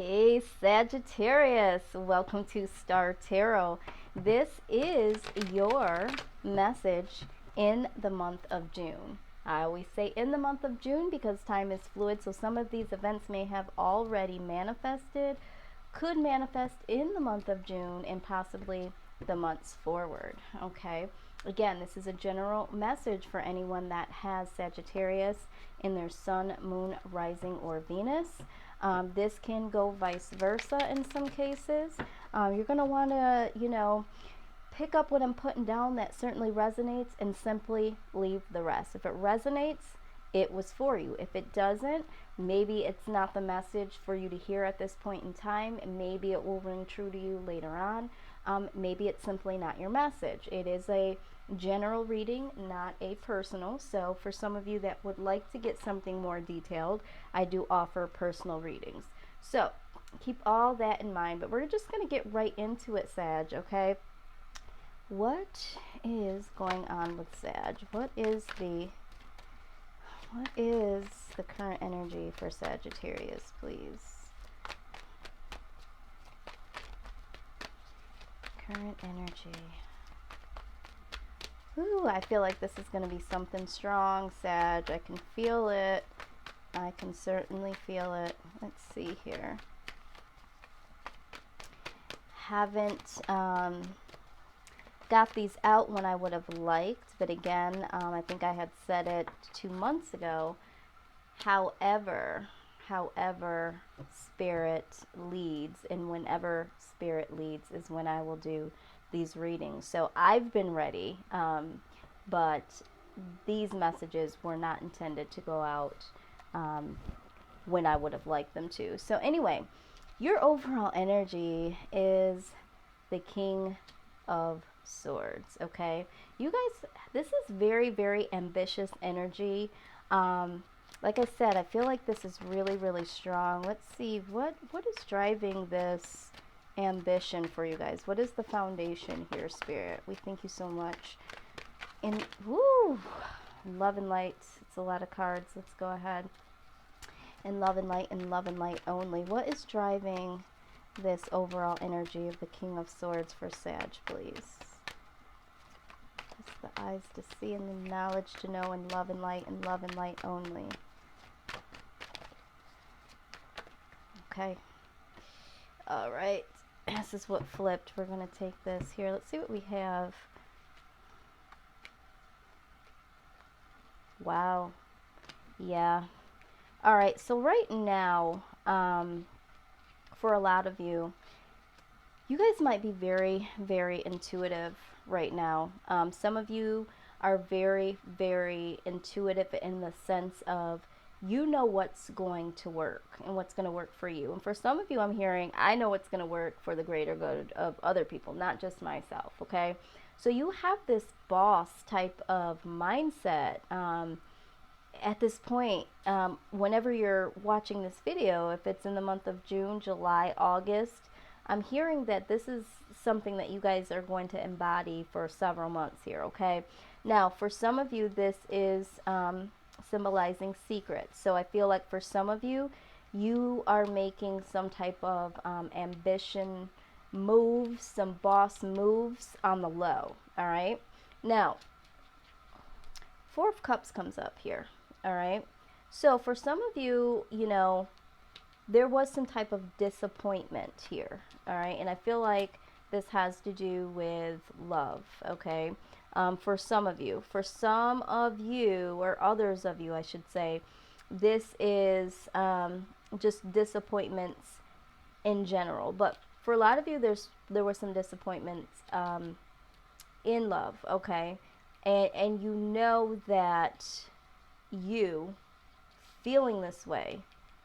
Hey Sagittarius, welcome to Star Tarot. This is your message in the month of June. I always say in the month of June because time is fluid, so some of these events may have already manifested, could manifest in the month of June, and possibly the months forward. Okay, again, this is a general message for anyone that has Sagittarius in their sun, moon, rising, or Venus. This can go vice versa in some cases. You're going to want to, pick up what I'm putting down that certainly resonates and simply leave the rest. If it resonates, it was for you. If it doesn't, maybe it's not the message for you to hear at this point in time. Maybe it will ring true to you later on. Maybe it's simply not your message. It is a general reading, not a personal. So for some of you that would like to get something more detailed, I do offer personal readings. So keep all that in mind, but we're just going to get right into it, Sag, okay? What is going on with Sag? What is the current energy for Sagittarius, please? Current energy. Ooh, I feel like this is going to be something strong, Sag. I can feel it. I can certainly feel it. Let's see here. Haven't got these out when I would have liked, but again, I think I had said it 2 months ago. However, Spirit leads, and whenever Spirit leads is when I will do these readings. So I've been ready, but these messages were not intended to go out when I would have liked them to. So anyway, your overall energy is the King of Swords. Okay, you guys, this is very, very ambitious energy. Like I said, I feel like this is really, really strong. Let's see, what is driving this ambition for you guys? What is the foundation here, Spirit? We thank you so much. And woo, love and light. It's a lot of cards. Let's go ahead. And love and light, and love and light only. What is driving this overall energy of the King of Swords for Sag, please? Just the eyes to see and the knowledge to know, and love and light only. Okay. All right. This is what flipped. We're going to take this here. Let's see what we have. Wow. Yeah. All right. So right now, for a lot of you, you guys might be very, very intuitive right now. Some of you are very, very intuitive in the sense of you know what's going to work and what's going to work for you. And for some of you, I'm hearing, I know what's going to work for the greater good of other people, not just myself, okay? So you have this boss type of mindset. At this point, whenever you're watching this video, if it's in the month of June, July, August, I'm hearing that this is something that you guys are going to embody for several months here, okay? Now, for some of you, this is symbolizing secrets. So I feel like for some of you, you are making some type of ambition moves, some boss moves on the low, all right? Now, Four of Cups comes up here, all right? So for some of you, there was some type of disappointment here, all right? And I feel like this has to do with love, okay? For some of you, or others of you, I should say, this is just disappointments in general. But for a lot of you, there were some disappointments in love, okay? And you know that you feeling this way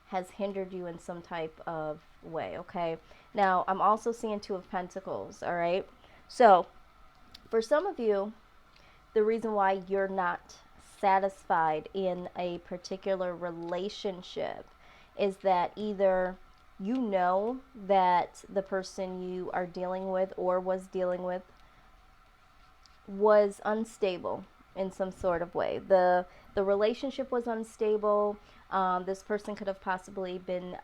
has hindered you in some type of way, okay? Now, I'm also seeing Two of Pentacles, all right? So, for some of you, the reason why you're not satisfied in a particular relationship is that either you know that the person you are dealing with or was dealing with was unstable in some sort of way. The relationship was unstable. This person could have possibly been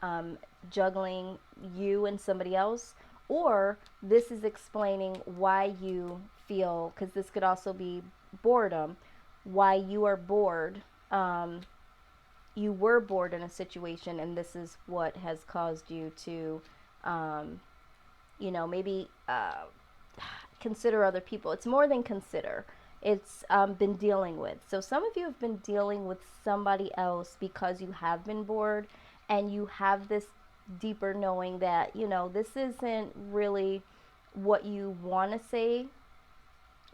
juggling you and somebody else, or this is explaining why you feel, because this could also be boredom, why you are bored. You were bored in a situation, and this is what has caused you to, maybe consider other people. It's more than consider. It's been dealing with. So some of you have been dealing with somebody else because you have been bored, and you have this deeper knowing that, this isn't really what you want to say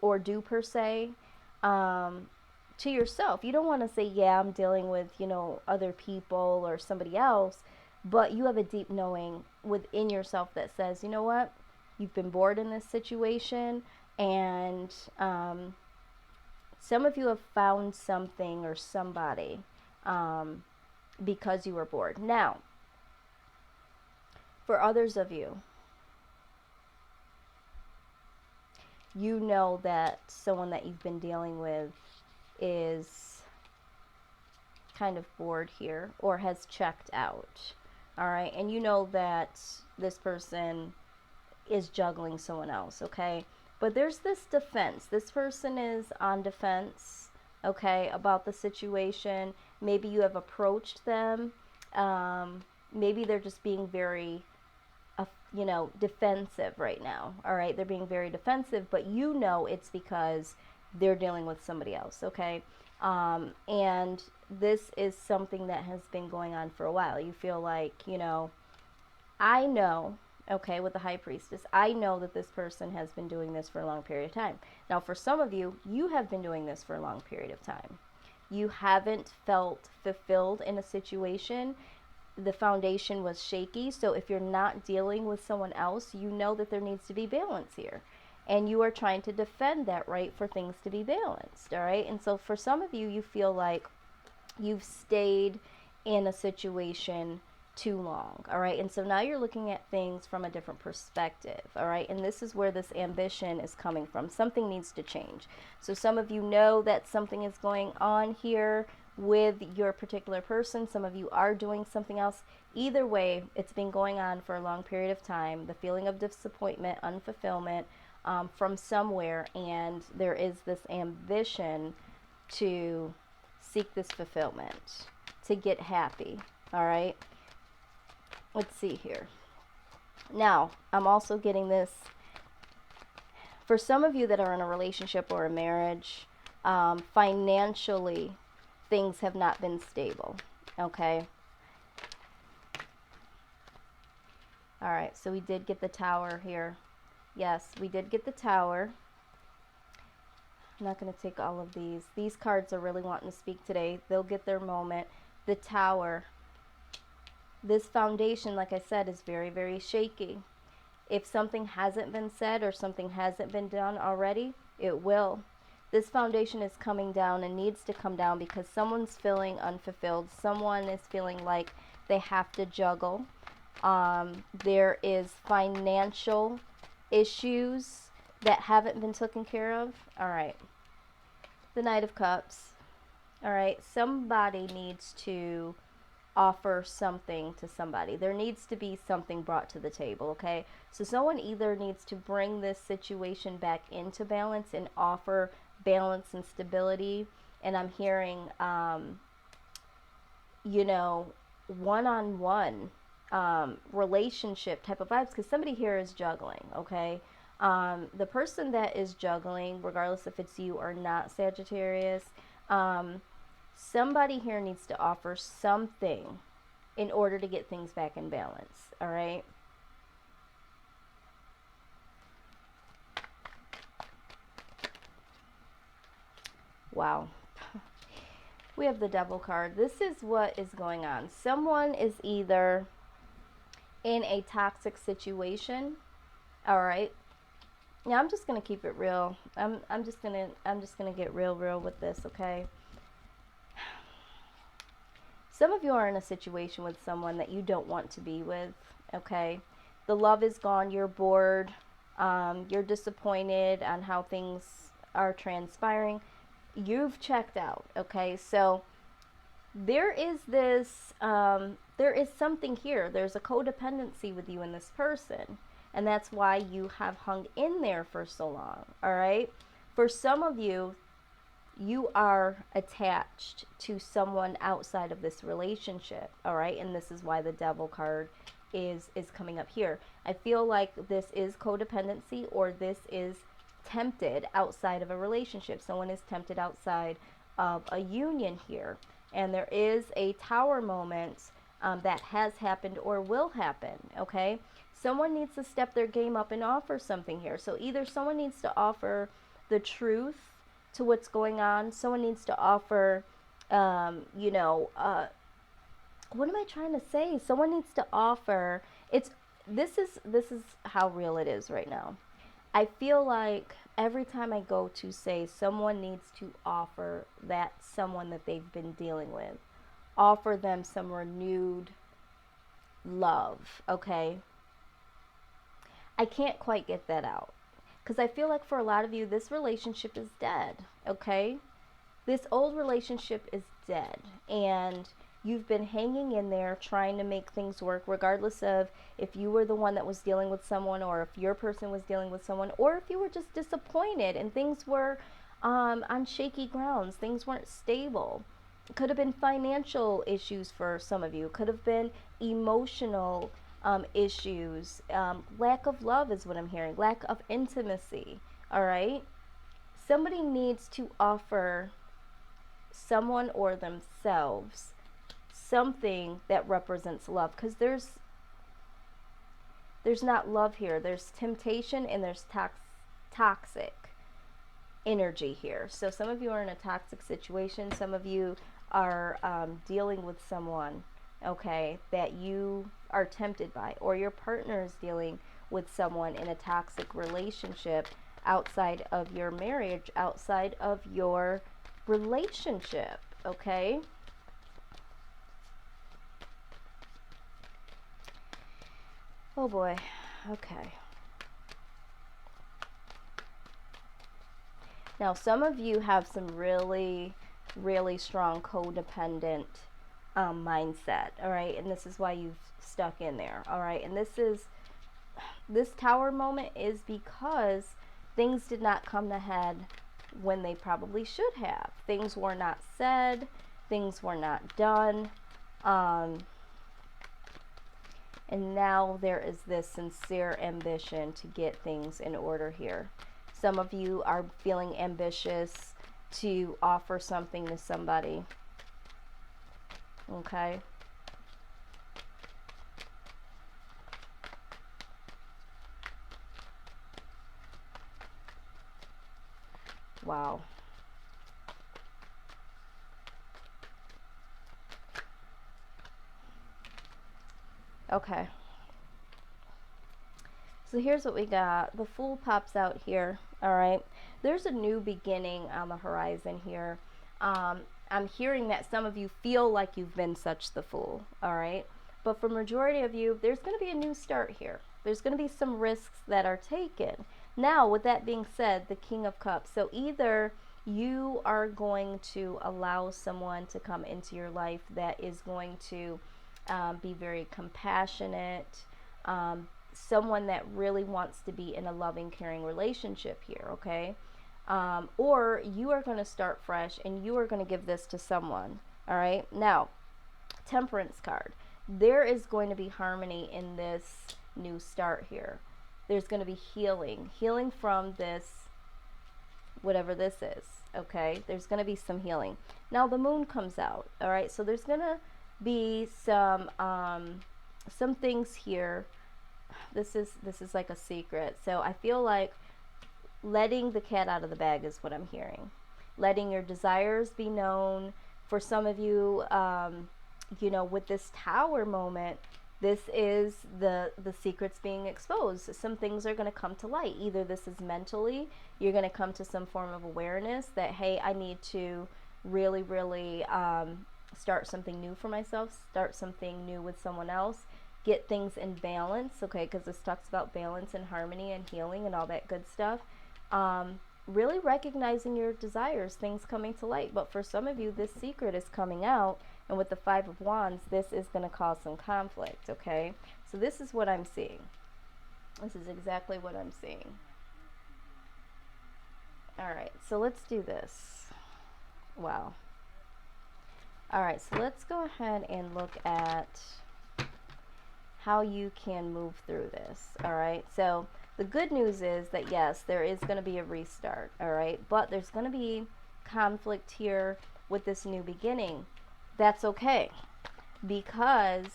or do per se. To yourself, you don't want to say, yeah, I'm dealing with, other people or somebody else, but you have a deep knowing within yourself that says, you know what, you've been bored in this situation, and some of you have found something or somebody because you were bored. Now, for others of you, you know that someone that you've been dealing with is kind of bored here or has checked out. All right, and you know that this person is juggling someone else, okay? But there's this defense. This person is on defense, okay, about the situation. Maybe you have approached them. Maybe they're just being very, defensive right now, all right? They're being very defensive, but you know it's because they're dealing with somebody else, okay? And this is something that has been going on for a while. You feel like, I know, okay, with the High Priestess, I know that this person has been doing this for a long period of time. Now, for some of you, you have been doing this for a long period of time. You haven't felt fulfilled in a situation. The foundation was shaky. So if you're not dealing with someone else, you know that there needs to be balance here. And you are trying to defend that right for things to be balanced, all right? And so for some of you, you feel like you've stayed in a situation too long, all right? And so now you're looking at things from a different perspective, all right? And this is where this ambition is coming from. Something needs to change. So some of you know that something is going on here with your particular person. Some of you are doing something else. Either way, it's been going on for a long period of time. The feeling of disappointment, unfulfillment, from somewhere, and there is this ambition to seek this fulfillment, to get happy, all right? Let's see here. Now, I'm also getting this, for some of you that are in a relationship or a marriage, financially, things have not been stable, okay? All right, so we did get the Tower here. Yes, we did get the Tower. I'm not going to take all of these. These cards are really wanting to speak today. They'll get their moment. The Tower. This foundation, like I said, is very, very shaky. If something hasn't been said or something hasn't been done already, it will. This foundation is coming down and needs to come down because someone's feeling unfulfilled. Someone is feeling like they have to juggle. There is financial issues that haven't been taken care of. All right. The Knight of Cups. All right. Somebody needs to offer something to somebody. There needs to be something brought to the table, okay? So someone either needs to bring this situation back into balance and offer balance and stability. And I'm hearing, one-on-one relationship type of vibes, because somebody here is juggling, okay? The person that is juggling, regardless if it's you or not, Sagittarius, somebody here needs to offer something in order to get things back in balance, all right? Wow. We have the Devil card. This is what is going on. Someone is either in a toxic situation, all right? Yeah, I'm just gonna keep it real. I'm just gonna get real with this, okay? Some of you are in a situation with someone that you don't want to be with, okay? The love is gone. You're bored. You're disappointed on how things are transpiring. You've checked out, okay? So there is this, there is something here. There's a codependency with you and this person. And that's why you have hung in there for so long. All right. For some of you, you are attached to someone outside of this relationship. All right. And this is why the devil card is coming up here. I feel like this is codependency, or this is tempted outside of a relationship. Someone is tempted outside of a union here. And there is a tower moment that has happened or will happen, okay? Someone needs to step their game up and offer something here. So either someone needs to offer the truth to what's going on. Someone needs to offer, what am I trying to say? Someone needs to offer, this is how real it is right now. I feel like every time I go to say someone needs to offer that someone that they've been dealing with, offer them some renewed love, okay? I can't quite get that out. Because I feel like for a lot of you, this relationship is dead, okay? This old relationship is dead. And you've been hanging in there trying to make things work, regardless of if you were the one that was dealing with someone, or if your person was dealing with someone, or if you were just disappointed and things were on shaky grounds. Things weren't stable. It could have been financial issues for some of you. It could have been emotional issues. Lack of love is what I'm hearing. Lack of intimacy. All right? Somebody needs to offer someone or themselves something that represents love, because there's not love here. There's temptation and there's toxic energy here. So some of you are in a toxic situation. Some of you are dealing with someone, okay, that you are tempted by, or your partner is dealing with someone in a toxic relationship outside of your marriage, outside of your relationship, okay? Oh boy. Okay. Now, some of you have some really, really strong codependent mindset, all right? And this is why you've stuck in there, all right? And this tower moment is because things did not come to head when they probably should have. Things were not said. Things were not done. And now there is this sincere ambition to get things in order here. Some of you are feeling ambitious to offer something to somebody. Okay? Wow. Okay. So here's what we got. The Fool pops out here. All right. There's a new beginning on the horizon here. I'm hearing that some of you feel like you've been such the fool. All right. But for majority of you, there's going to be a new start here. There's going to be some risks that are taken. Now, with that being said, the King of Cups. So either you are going to allow someone to come into your life that is going to be very compassionate, someone that really wants to be in a loving, caring relationship here, okay? Or you are going to start fresh and you are going to give this to someone, all right? Now, Temperance card. There is going to be harmony in this new start here. There's going to be healing from this, whatever this is, okay? There's going to be some healing. Now, the Moon comes out, all right? So there's going to be some things here. This is like a secret. So I feel like letting the cat out of the bag is what I'm hearing. Letting your desires be known. For some of you, with this Tower moment, this is the secrets being exposed. Some things are going to come to light. Either this is mentally, you're going to come to some form of awareness that, hey, I need to really, really start something new for myself, start something new with someone else, get things in balance, okay, because this talks about balance and harmony and healing and all that good stuff. Really recognizing your desires, things coming to light. But for some of you, this secret is coming out And with the Five of Wands, this is going to cause some conflict, okay? So this is what I'm seeing. This is exactly what I'm seeing. All right, so let's do this. Wow. All right, so let's go ahead and look at how you can move through this. All right, so the good news is that yes, there is going to be a restart. All right, but there's going to be conflict here with this new beginning. That's okay, because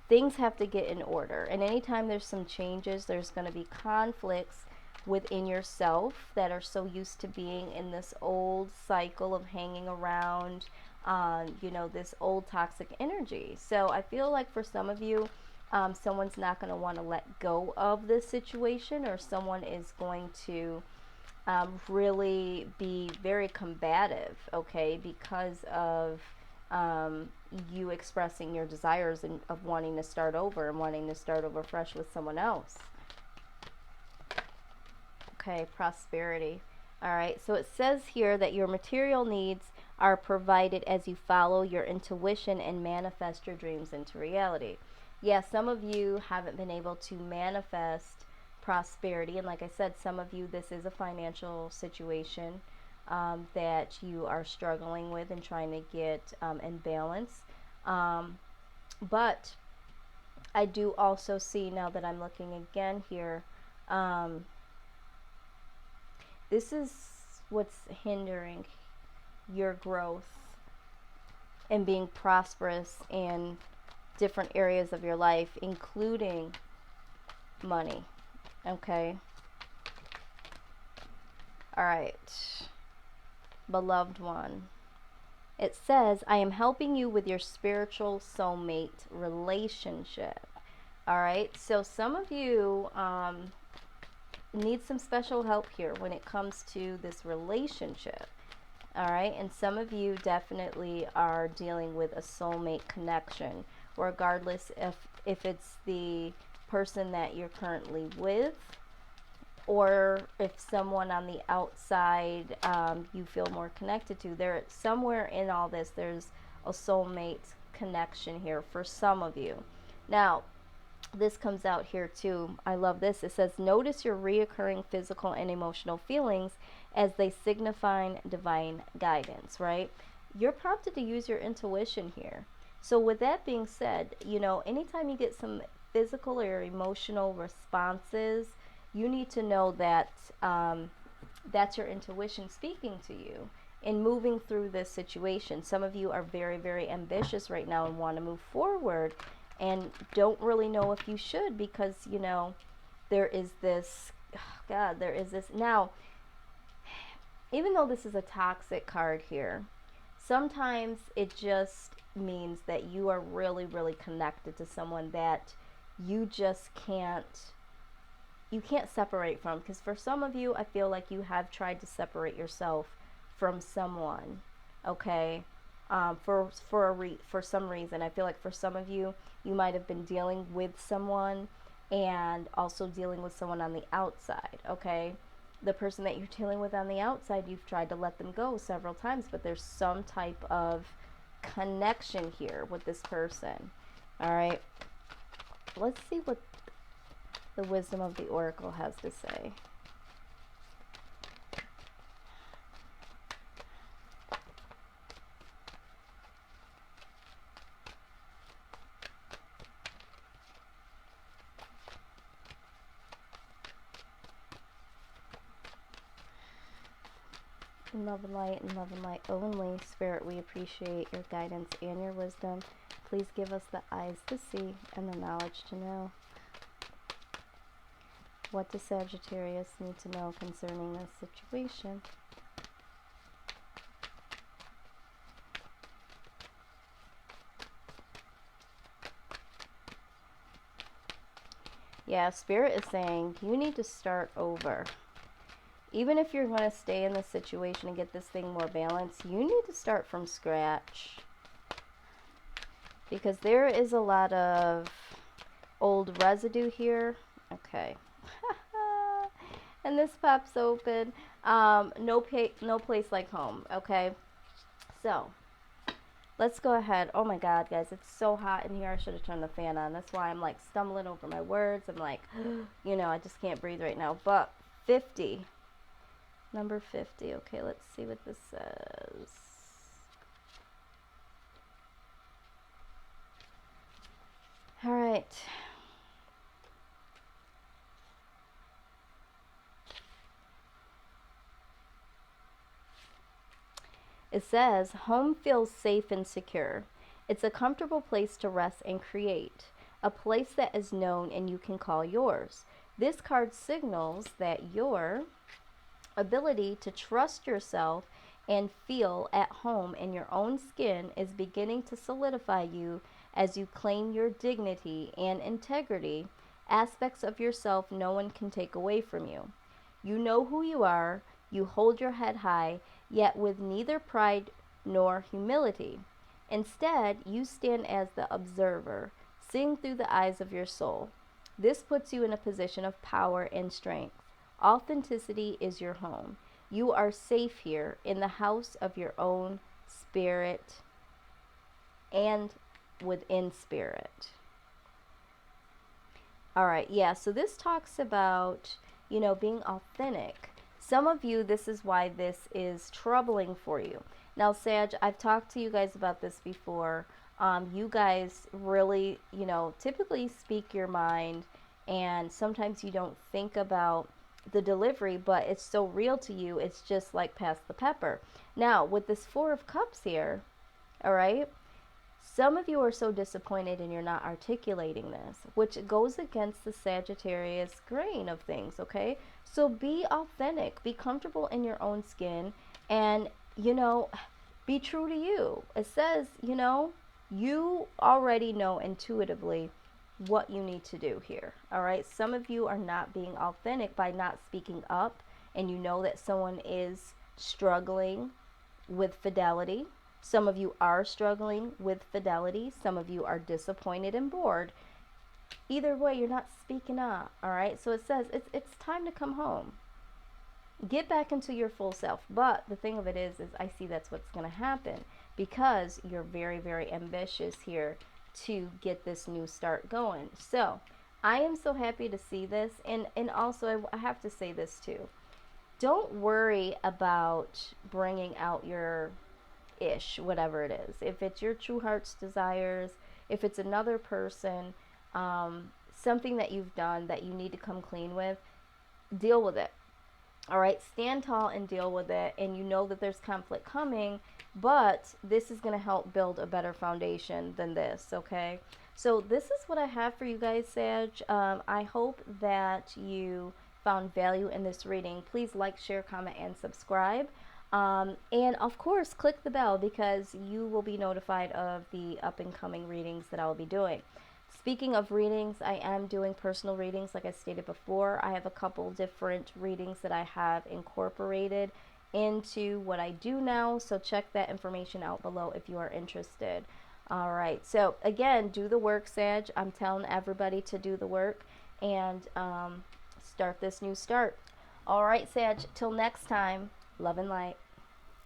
things have to get in order, and anytime there's some changes, there's going to be conflicts within yourself that are so used to being in this old cycle of hanging around, you know, this old toxic energy. So I feel like for some of you, someone's not going to want to let go of this situation, or someone is going to really be very combative, okay, because of you expressing your desires and of wanting to start over and wanting to start over fresh with someone else. Okay, prosperity. All right, so it says here that your material needs are provided as you follow your intuition and manifest your dreams into reality. Yeah, some of you haven't been able to manifest prosperity, and like I said, some of you, this is a financial situation that you are struggling with and trying to get in balance. But I do also see, now that I'm looking again here, this is what's hindering your growth and being prosperous in different areas of your life, including money. Okay. All right. Beloved one. It says, I am helping you with your spiritual soulmate relationship. All right. So some of you need some special help here when it comes to this relationship. All right. And some of you definitely are dealing with a soulmate connection, regardless if it's the person that you're currently with, or if someone on the outside you feel more connected to. There, somewhere in all this, there's a soulmate connection here for some of you. Now, this comes out here too. I love this. It says, notice your reoccurring physical and emotional feelings as they signify divine guidance, right? You're prompted to use your intuition here. So with that being said, you know, anytime you get some physical or emotional responses, you need to know that that's your intuition speaking to you in moving through this situation. Some of you are very, very ambitious right now and want to move forward and don't really know if you should, because, you know, there is this, oh God, there is this. Now, even though this is a toxic card here, sometimes it just means that you are really, really connected to someone that you just can't separate from. Because for some of you, I feel like you have tried to separate yourself from someone, okay, for some reason. I feel like for some of you, you might have been dealing with someone and also dealing with someone on the outside, okay. The person that you're dealing with on the outside, you've tried to let them go several times, but there's some type of connection here with this person. All right, let's see what the wisdom of the oracle has to say. In love and light, and love and light only. Spirit, we appreciate your guidance and your wisdom. Please give us the eyes to see and the knowledge to know. What does Sagittarius need to know concerning this situation? Yeah, Spirit is saying you need to start over. Even if you're going to stay in this situation and get this thing more balanced, you need to start from scratch. Because there is a lot of old residue here. Okay. And this pops open. No place like home. Okay. So, let's go ahead. Oh my God, guys, it's so hot in here. I should have turned the fan on. That's why I'm like stumbling over my words. I'm like, you know, I just can't breathe right now. But 50, number 50. Okay, let's see what this says. All right. It says, home feels safe and secure. It's a comfortable place to rest and create, a place that is known and you can call yours. This card signals that your ability to trust yourself and feel at home in your own skin is beginning to solidify you as you claim your dignity and integrity, aspects of yourself no one can take away from you. You know who you are, you hold your head high, yet with neither pride nor humility. Instead, you stand as the observer, seeing through the eyes of your soul. This puts you in a position of power and strength. Authenticity is your home. You are safe here in the house of your own spirit and within spirit. All right, yeah, so this talks about, you know, being authentic. Some of you, this is why this is troubling for you. Now, Sag, I've talked to you guys about this before. You guys really, you know, typically speak your mind, and sometimes you don't think about the delivery, but it's so real to you, it's just like pass the pepper. Now, with this Four of Cups here, all right, some of you are so disappointed and you're not articulating this, which goes against the Sagittarius grain of things, okay? So be authentic, be comfortable in your own skin, and, you know, be true to you. It says, you know, you already know intuitively what you need to do here, all right? Some of you are not being authentic by not speaking up, and you know that someone is struggling with fidelity. Some of you are struggling with fidelity. Some of you are disappointed and bored. Either way, you're not speaking up, all right? So it says it's time to come home. Get back into your full self. But the thing of it is I see that's what's going to happen because you're very, very ambitious here to get this new start going. So I am so happy to see this. And also, I have to say this too. Don't worry about bringing out your whatever it is. If it's your true heart's desires, if it's another person, something that you've done that you need to come clean with, deal with it. All right, stand tall and deal with it. And you know that there's conflict coming, but this is going to help build a better foundation than this, okay? So this is what I have for you guys, Sag. I hope that you found value in this reading. Please like, share, comment, and subscribe. And of course, click the bell because you will be notified of the up and coming readings that I'll be doing. Speaking of readings, I am doing personal readings like I stated before. I have a couple different readings that I have incorporated into what I do now, so check that information out below if you are interested. All right, so again, do the work, Sag. I'm telling everybody to do the work and start this new start. All right, Sag, till next time, love and light.